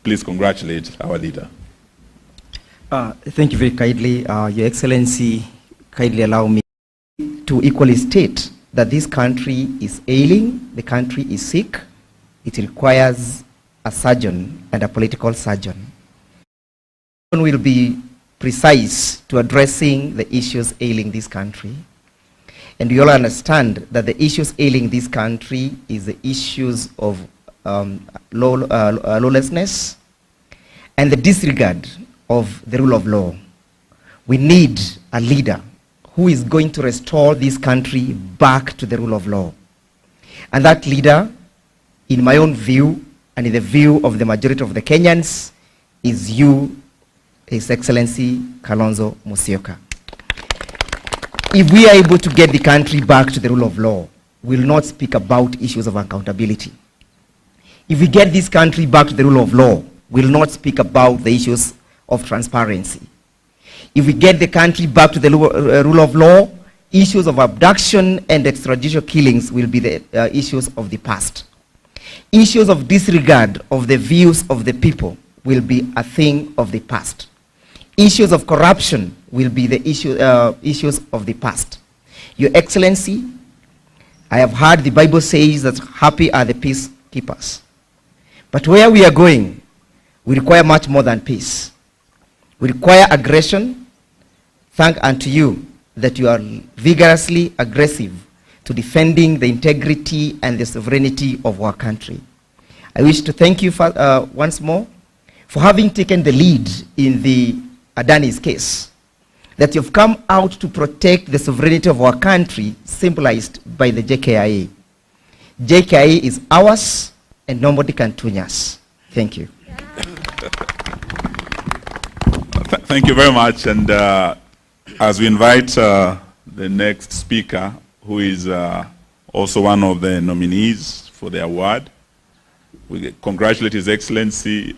please congratulate our leader. Thank you very kindly. Your Excellency, kindly allow me to equally state that this country is ailing, the country is sick. It requires a surgeon and a political surgeon. Will be precise to addressing the issues ailing this country. And we all understand that the issues ailing this country is the issues of lawlessness and the disregard of the rule of law. We need a leader who is going to restore this country back to the rule of law. And that leader, in my own view, and in the view of the majority of the Kenyans, is you, His Excellency Kalonzo Musyoka. If we are able to get the country back to the rule of law, we will not speak about issues of accountability. If we get this country back to the rule of law, we will not speak about the issues of transparency. If we get the country back to the rule of law, issues of abduction and extrajudicial killings will be the issues of the past. Issues of disregard of the views of the people will be a thing of the past. Issues of corruption will be the issues of the past. Your Excellency, I have heard the Bible says that happy are the peacekeepers. But where we are going, we require much more than peace. We require aggression. Thank unto you that you are vigorously aggressive to defending the integrity and the sovereignty of our country. I wish to thank you for, once more for having taken the lead in the Adani's case, that you've come out to protect the sovereignty of our country, symbolized by the JKIA. JKIA is ours, and nobody can tune us. Thank you. Thank you very much. And as we invite the next speaker, who is also one of the nominees for the award, we congratulate His Excellency